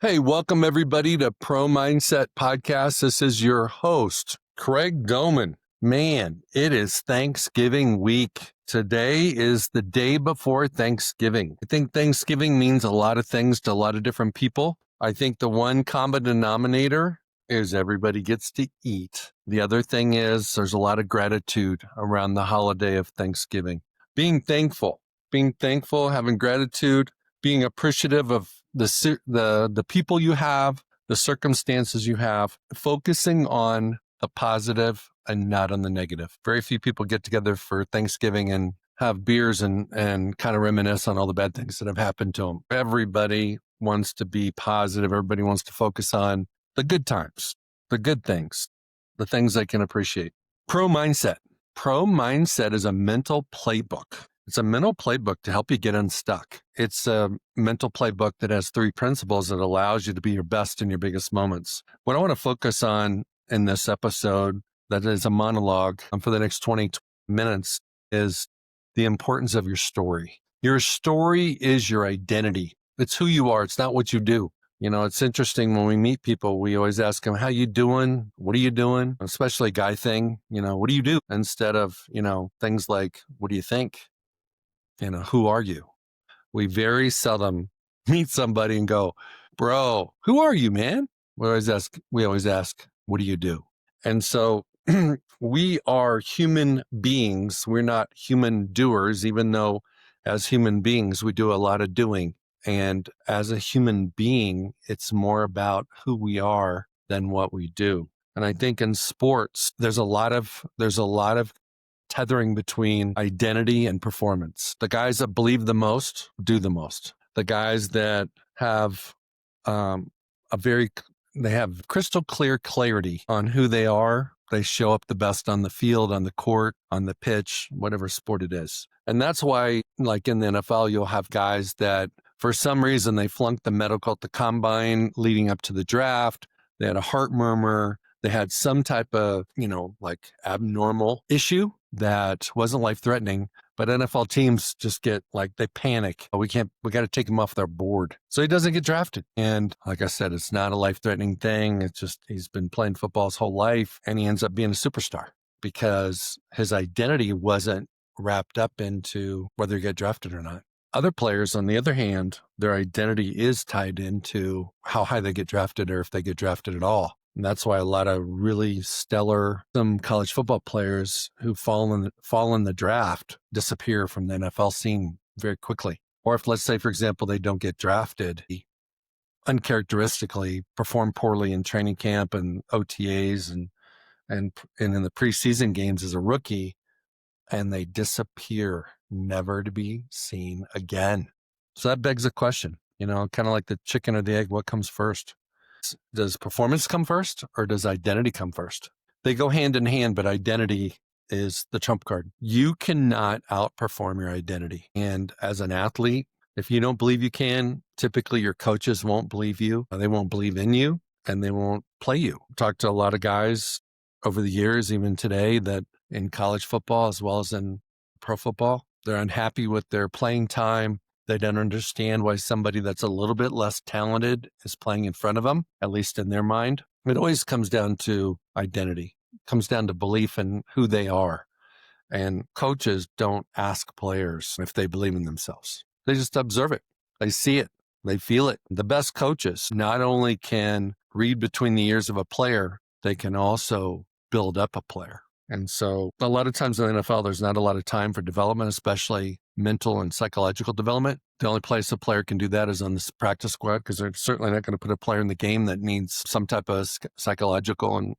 Hey, welcome everybody to Pro Mindset Podcast. This is your host, Craig Domann. Man, it is Thanksgiving week. Today is the day before Thanksgiving. I think Thanksgiving means a lot of things to a lot of different people. I think the one common denominator is everybody gets to eat. The other thing is there's a lot of gratitude around the holiday of Thanksgiving. Being thankful, having gratitude, being appreciative of the people you have, the circumstances you have, focusing on the positive and not on the negative. Very few people get together for Thanksgiving and have beers and kind of reminisce on all the bad things that have happened to them. Everybody wants to be positive. Everybody wants to focus on the good times, the good things, the things they can appreciate. Pro Mindset. Pro Mindset is a mental playbook. It's a mental playbook to help you get unstuck. It's a mental playbook that has 3 principles that allows you to be your best in your biggest moments. What I want to focus on in this episode, that is a monologue for the next 20 minutes, is the importance of your story. Your story is your identity. It's who you are. It's not what you do. You know, it's interesting when we meet people, we always ask them, how you doing? What are you doing? Especially a guy thing, what do you do? Instead of, things like, what do you think? Who are you? We very seldom meet somebody and go, bro, who are you, man? We always ask, what do you do? And so we are human beings. We're not human doers, even though as human beings, we do a lot of doing. And as a human being, it's more about who we are than what we do. And I think in sports, there's a lot of tethering between identity and performance. The guys that believe the most do the most. The guys that have they have crystal clear clarity on who they are. They show up the best on the field, on the court, on the pitch, whatever sport it is. And that's why, like in the NFL, you'll have guys that for some reason they flunked the medical at the combine leading up to the draft. They had a heart murmur. They had some type of, abnormal issue that wasn't life-threatening, but NFL teams just get they panic. We got to take him off their board. So he doesn't get drafted. And like I said, it's not a life-threatening thing. It's just, he's been playing football his whole life and he ends up being a superstar because his identity wasn't wrapped up into whether he got drafted or not. Other players, on the other hand, their identity is tied into how high they get drafted or if they get drafted at all. And that's why a lot of really stellar, some college football players who fall in the draft disappear from the NFL scene very quickly. Or if, let's say, for example, they don't get drafted, uncharacteristically perform poorly in training camp and OTAs and in the preseason games as a rookie, and they disappear, never to be seen again. So that begs a question, kind of like the chicken or the egg, what comes first? Does performance come first or does identity come first? They go hand in hand, but identity is the trump card. You cannot outperform your identity. And as an athlete, if you don't believe you can, typically your coaches won't believe you. They won't believe in you and they won't play you. Talked to a lot of guys over the years, even today, that in college football as well as in pro football, they're unhappy with their playing time. They don't understand why somebody that's a little bit less talented is playing in front of them, at least in their mind. It always comes down to identity. It comes down to belief in who they are. And coaches don't ask players if they believe in themselves. They just observe it. They see it. They feel it. The best coaches not only can read between the ears of a player, they can also build up a player. And so a lot of times in the NFL, there's not a lot of time for development, especially mental and psychological development. The only place a player can do that is on the practice squad, because they're certainly not going to put a player in the game that needs some type of psychological and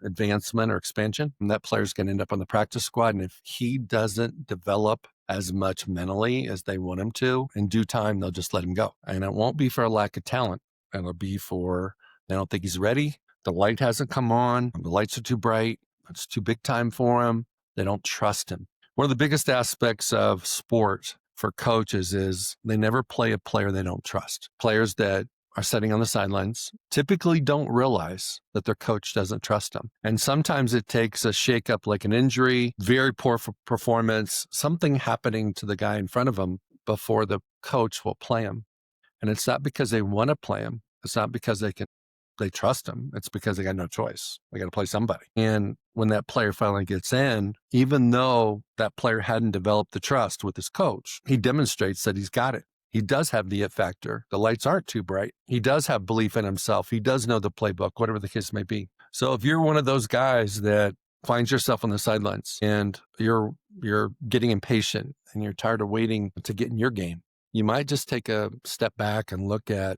advancement or expansion. And that player's going to end up on the practice squad. And if he doesn't develop as much mentally as they want him to, in due time, they'll just let him go. And it won't be for a lack of talent. It'll be for, they don't think he's ready. The light hasn't come on. The lights are too bright. It's too big time for him. They don't trust him. One of the biggest aspects of sport for coaches is they never play a player they don't trust. Players that are sitting on the sidelines typically don't realize that their coach doesn't trust them. And sometimes it takes a shakeup like an injury, very poor performance, something happening to the guy in front of them before the coach will play him. And it's not because they want to play him. It's not because they trust him. It's because they got no choice. They got to play somebody. And when that player finally gets in, even though that player hadn't developed the trust with his coach, he demonstrates that he's got it. He does have the it factor. The lights aren't too bright. He does have belief in himself. He does know the playbook, whatever the case may be. So if you're one of those guys that finds yourself on the sidelines and you're getting impatient and you're tired of waiting to get in your game, you might just take a step back and look at,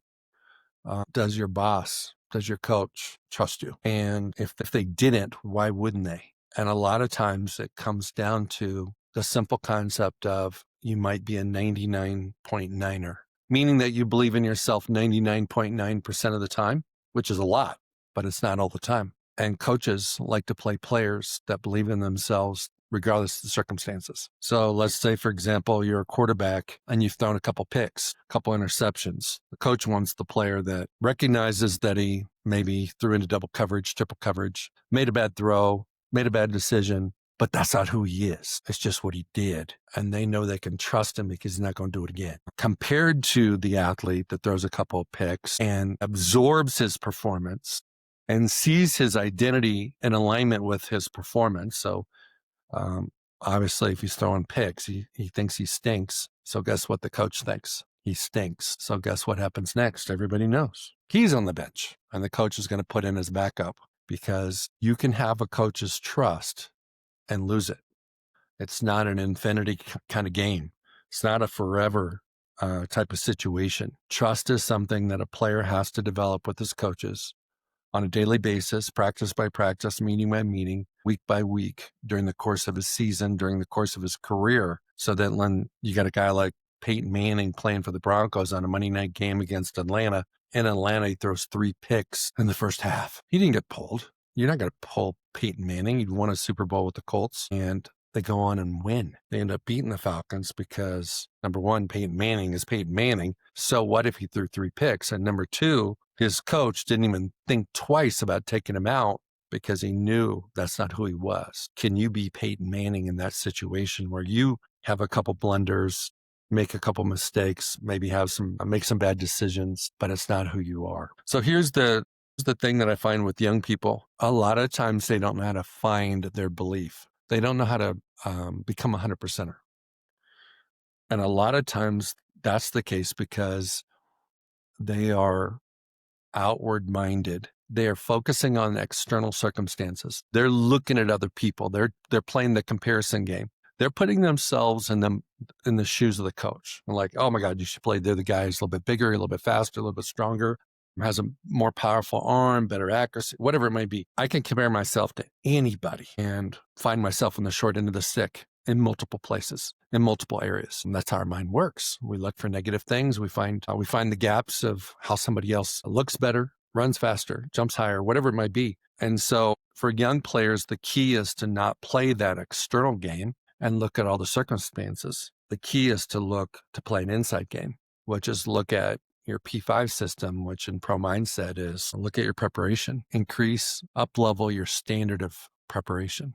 does your boss, does your coach trust you? And if they didn't, why wouldn't they? And a lot of times it comes down to the simple concept of you might be a 99.9er, meaning that you believe in yourself 99.9% of the time, which is a lot, but it's not all the time. And coaches like to play players that believe in themselves regardless of the circumstances. So let's say, for example, you're a quarterback and you've thrown a couple picks, a couple interceptions. The coach wants the player that recognizes that he maybe threw into double coverage, triple coverage, made a bad throw, made a bad decision, but that's not who he is. It's just what he did. And they know they can trust him because he's not going to do it again. Compared to the athlete that throws a couple of picks and absorbs his performance and sees his identity in alignment with his performance. So obviously, if he's throwing picks, he thinks he stinks. So guess what the coach thinks? He stinks. So guess what happens next? Everybody knows. He's on the bench, and the coach is going to put in his backup because you can have a coach's trust and lose it. It's not an infinity kind of game. It's not a forever type of situation. Trust is something that a player has to develop with his coaches on a daily basis, practice by practice, meeting by meeting, week by week, during the course of his season, during the course of his career, so that when you got a guy like Peyton Manning playing for the Broncos on a Monday night game against Atlanta, in Atlanta, he throws 3 picks in the first half. He didn't get pulled. You're not going to pull Peyton Manning. He won a Super Bowl with the Colts, and they go on and win. They end up beating the Falcons because, number one, Peyton Manning is Peyton Manning. So what if he threw 3 picks? And number two, his coach didn't even think twice about taking him out because he knew that's not who he was. Can you be Peyton Manning in that situation where you have a couple blunders, make a couple mistakes, maybe make some bad decisions, but it's not who you are? So here's the thing that I find with young people. A lot of times they don't know how to find their belief. They don't know how to become a 100%er. And a lot of times that's the case because they are outward minded. They are focusing on external circumstances. They're looking at other people. They're playing the comparison game. They're putting themselves in the shoes of the coach. And like, oh my God, you should play. They're the guy who's a little bit bigger, a little bit faster, a little bit stronger, has a more powerful arm, better accuracy, whatever it might be. I can compare myself to anybody and find myself on the short end of the stick in multiple places, in multiple areas. And that's how our mind works. We look for negative things. We find the gaps of how somebody else looks better, runs faster, jumps higher, whatever it might be. And so for young players, the key is to not play that external game and look at all the circumstances. The key is to play an inside game, which is look at your P5 system, which in Pro Mindset is look at your preparation, up-level your standard of preparation.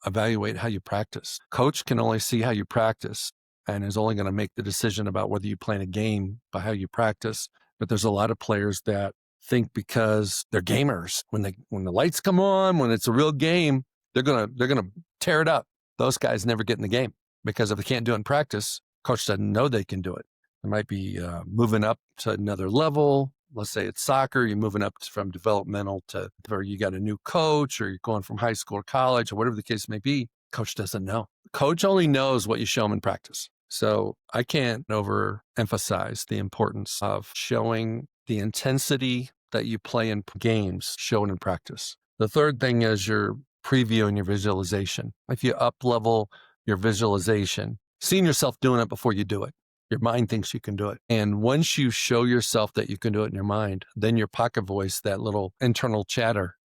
Evaluate how you practice. Coach can only see how you practice and is only going to make the decision about whether you play in a game by how you practice. But there's a lot of players that think because they're gamers, when the lights come on, when it's a real game, they're gonna tear it up. Those guys never get in the game because if they can't do it in practice, coach doesn't know they can do it. They might be moving up to another level. Let's say it's soccer, you're moving up from developmental to where you got a new coach or you're going from high school or college or whatever the case may be. Coach doesn't know. Coach only knows what you show him in practice. So I can't overemphasize the importance of showing the intensity that you play in games shown in practice. The third thing is your preview and your visualization. If you up-level your visualization, seeing yourself doing it before you do it. Your mind thinks you can do it. And once you show yourself that you can do it in your mind, then your pocket voice, that little internal chatter,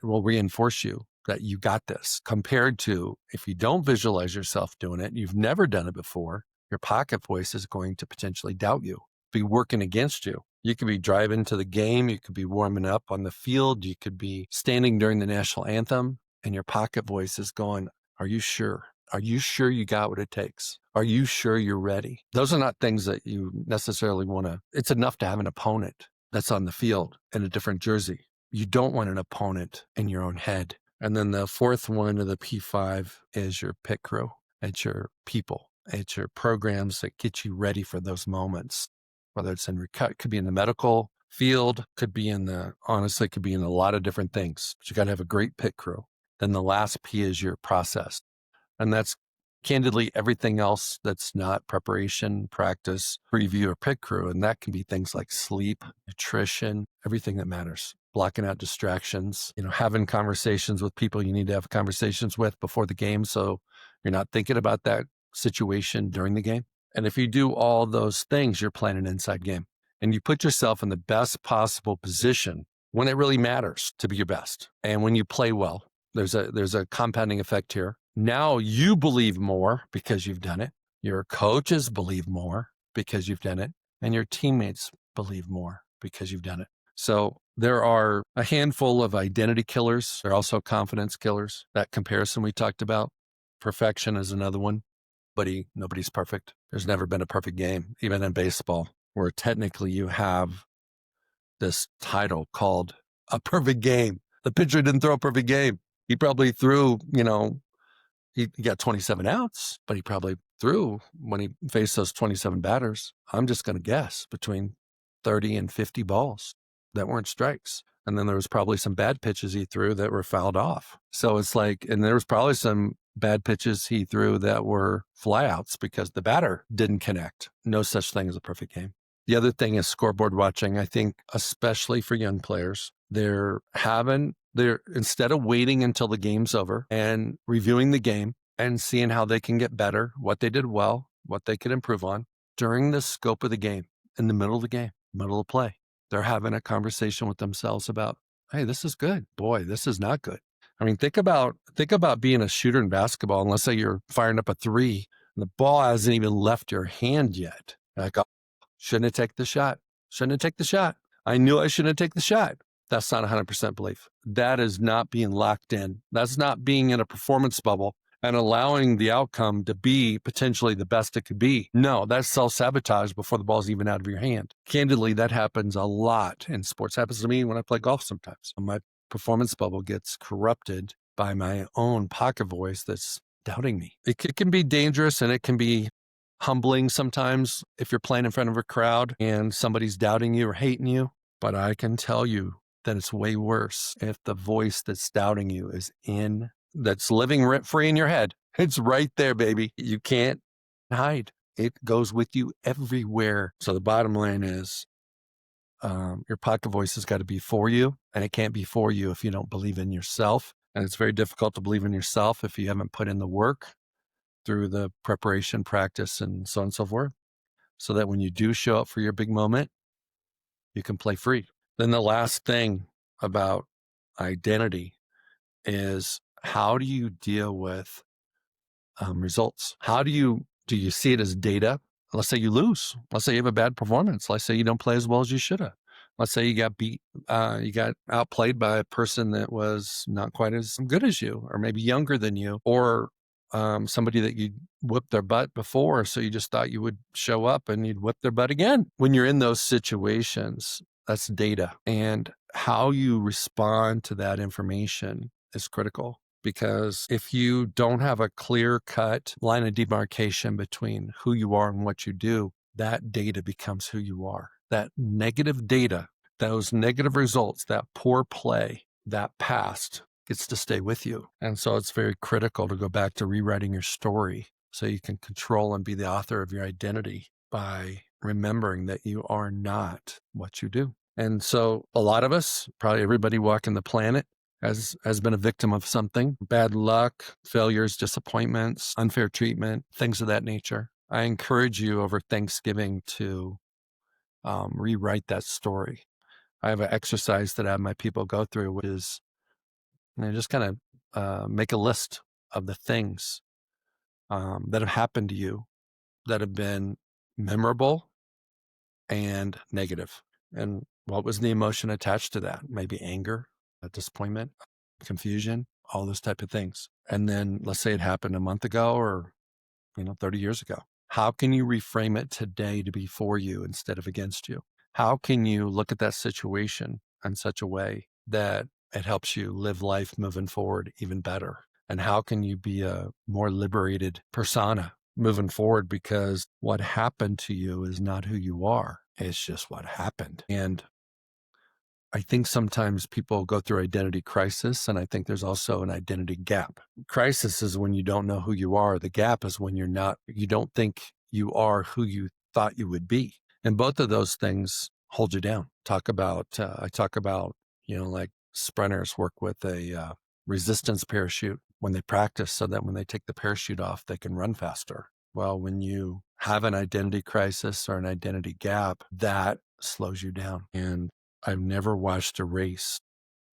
will reinforce you that you got this. Compared to if you don't visualize yourself doing it, you've never done it before, your pocket voice is going to potentially doubt you, be working against you. You could be driving to the game. You could be warming up on the field. You could be standing during the national anthem and your pocket voice is going, are you sure? Are you sure you got what it takes? Are you sure you're ready? Those are not things that you necessarily want to. It's enough to have an opponent that's on the field in a different jersey. You don't want an opponent in your own head. And then the fourth one of the P5 is your pit crew. It's your people. It's your programs that get you ready for those moments, whether it's in could be in the medical field, could be honestly, could be in a lot of different things. But you got to have a great pit crew. Then the last P is your process. And that's candidly everything else that's not preparation, practice, preview, or pit crew. And that can be things like sleep, nutrition, everything that matters. Blocking out distractions, having conversations with people you need to have conversations with before the game, so you're not thinking about that situation during the game. And if you do all those things, you're playing an inside game. And you put yourself in the best possible position when it really matters to be your best. And when you play well, there's a compounding effect here. Now you believe more because you've done it. Your coaches believe more because you've done it. And your teammates believe more because you've done it. So there are a handful of identity killers. There are also confidence killers. That comparison we talked about. Perfection is another one. Nobody's perfect. There's never been a perfect game, even in baseball, where technically you have this title called a perfect game. The pitcher didn't throw a perfect game. He probably threw, he got 27 outs, but he probably threw, when he faced those 27 batters, I'm just going to guess, between 30 and 50 balls that weren't strikes. And then there was probably some bad pitches he threw that were fouled off. So it's like, and there was probably some bad pitches he threw that were flyouts because the batter didn't connect. No such thing as a perfect game. The other thing is scoreboard watching. I think, especially for young players, instead of waiting until the game's over and reviewing the game and seeing how they can get better, what they did well, what they could improve on, during the scope of the game, in the middle of the game, middle of play, they're having a conversation with themselves about, hey, this is good. Boy, this is not good. I mean, think about being a shooter in basketball, and let's say you're firing up a three and the ball hasn't even left your hand yet. Like, oh, shouldn't have taken the shot. Shouldn't have taken the shot. I knew I shouldn't have taken the shot. That's not 100% belief. That is not being locked in. That's not being in a performance bubble and allowing the outcome to be potentially the best it could be. No, that's self-sabotage before the ball's even out of your hand. Candidly, that happens a lot in sports. It happens to me when I play golf sometimes. My performance bubble gets corrupted by my own pocket voice that's doubting me. It can be dangerous, and it can be humbling sometimes if you're playing in front of a crowd and somebody's doubting you or hating you. But I can tell you that it's way worse if the voice that's doubting you that's living rent free in your head. It's right there, baby. You can't hide. It goes with you everywhere. So the bottom line is, your pocket voice has got to be for you, and it can't be for you if you don't believe in yourself. And it's very difficult to believe in yourself if you haven't put in the work through the preparation, practice, and so on and so forth, so that when you do show up for your big moment, you can play free. Then the last thing about identity is, how do you deal with results? Do you see it as data? Let's say you lose. Let's say you have a bad performance. Let's say you don't play as well as you should have. Let's say you got beat, you got outplayed by a person that was not quite as good as you, or maybe younger than you, or somebody that you whipped their butt before, so you just thought you would show up and you'd whip their butt again. When you're in those situations, that's data. And how you respond to that information is critical. Because if you don't have a clear-cut line of demarcation between who you are and what you do, that data becomes who you are. That negative data, those negative results, that poor play, that past gets to stay with you. And so it's very critical to go back to rewriting your story so you can control and be the author of your identity by remembering that you are not what you do. And so a lot of us, probably everybody walking the planet, has been a victim of something: bad luck, failures, disappointments, unfair treatment, things of that nature. I encourage you over Thanksgiving to rewrite that story. I have an exercise that I have my people go through, which is, just kind of make a list of the things that have happened to you that have been memorable and negative. And what was the emotion attached to that? Maybe anger, disappointment, confusion. all those type of things. And then let's say it happened a month ago or 30 years ago. How can you reframe it today to be for you instead of against you? How can you look at that situation in such a way that it helps you live life moving forward even better? And how can you be a more liberated persona moving forward? Because what happened to you is not who you are. It's just what happened. And I think sometimes people go through identity crisis, and I think there's also an identity gap. Crisis is when you don't know who you are. The gap is when you don't think you are who you thought you would be. And both of those things hold you down. I talk about, like sprinters work with a resistance parachute when they practice so that when they take the parachute off, they can run faster. Well, when you have an identity crisis or an identity gap, that slows you down. And I've never watched a race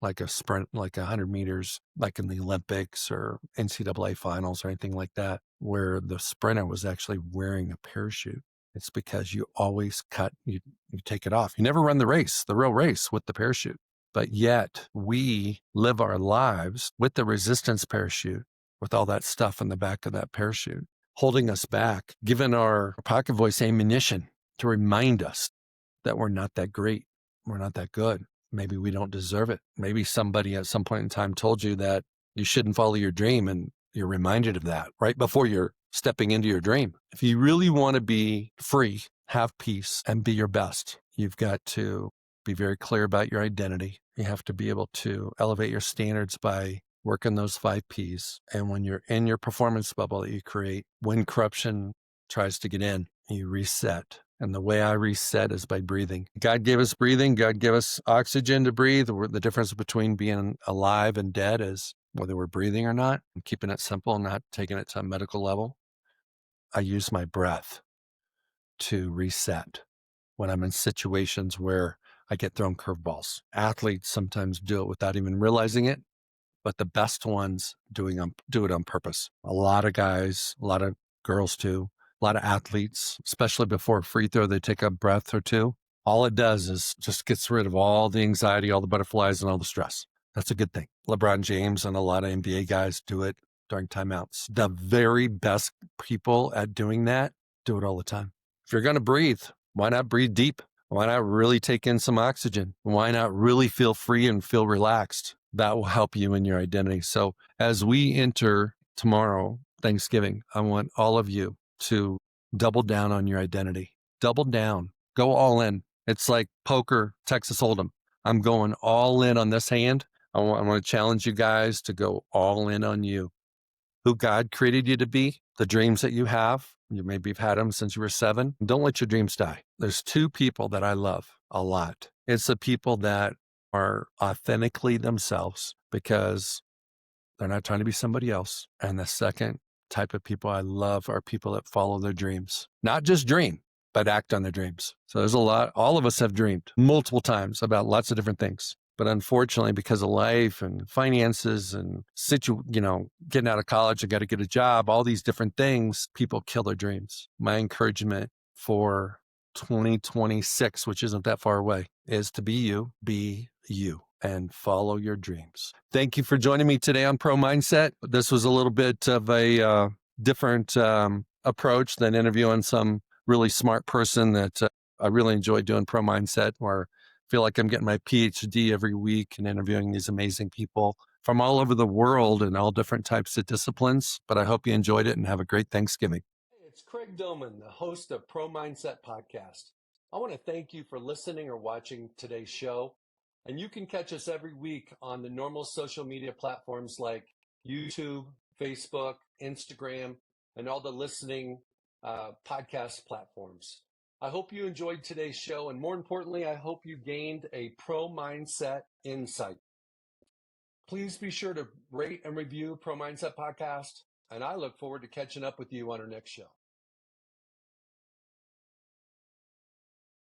like a sprint, like 100 meters, like in the Olympics or NCAA finals or anything like that, where the sprinter was actually wearing a parachute. It's because you always you take it off. You never run the real race with the parachute. But yet we live our lives with the resistance parachute, with all that stuff in the back of that parachute, holding us back, giving our pocket voice ammunition to remind us that we're not that great. We're not that good. Maybe we don't deserve it. Maybe somebody at some point in time told you that you shouldn't follow your dream, and you're reminded of that right before you're stepping into your dream. If you really want to be free, have peace, and be your best, you've got to be very clear about your identity. You have to be able to elevate your standards by working those 5 Ps. And when you're in your performance bubble that you create, when corruption tries to get in, you reset. And the way I reset is by breathing. God gave us breathing. God gave us oxygen to breathe. The difference between being alive and dead is whether we're breathing or not. I'm keeping it simple, not taking it to a medical level. I use my breath to reset when I'm in situations where I get thrown curveballs. Athletes sometimes do it without even realizing it, but the best ones do it on purpose. A lot of guys, a lot of girls too, a lot of athletes, especially before a free throw, they take a breath or two. All it does is just gets rid of all the anxiety, all the butterflies, and all the stress. That's a good thing. LeBron James and a lot of NBA guys do it during timeouts. The very best people at doing that do it all the time. If you're going to breathe, why not breathe deep? Why not really take in some oxygen? Why not really feel free and feel relaxed? That will help you in your identity. So as we enter tomorrow, Thanksgiving, I want all of you to double down on your identity. Double down. Go all in. It's like poker, Texas Hold'em. I'm going all in on this hand. I want to challenge you guys to go all in on you. Who God created you to be, the dreams that you have. Maybe you've had them since you were 7. Don't let your dreams die. There's 2 people that I love a lot. It's the people that are authentically themselves because they're not trying to be somebody else. And the second type of people I love are people that follow their dreams. Not just dream, but act on their dreams. So there's a lot. All of us have dreamed multiple times about lots of different things. But unfortunately, because of life and finances and getting out of college, I got to get a job, all these different things, people kill their dreams. My encouragement for 2026, which isn't that far away, is to be you, and follow your dreams. Thank you for joining me today on Pro Mindset. This was a little bit of a different approach than interviewing some really smart person that I really enjoy doing Pro Mindset, where I feel like I'm getting my PhD every week and interviewing these amazing people from all over the world and all different types of disciplines. But I hope you enjoyed it and have a great Thanksgiving. Hey, it's Craig Domann, the host of Pro Mindset Podcast. I want to thank you for listening or watching today's show. And you can catch us every week on the normal social media platforms like YouTube, Facebook, Instagram, and all the listening podcast platforms. I hope you enjoyed today's show, and more importantly, I hope you gained a pro mindset insight. Please be sure to rate and review Pro Mindset Podcast, and I look forward to catching up with you on our next show.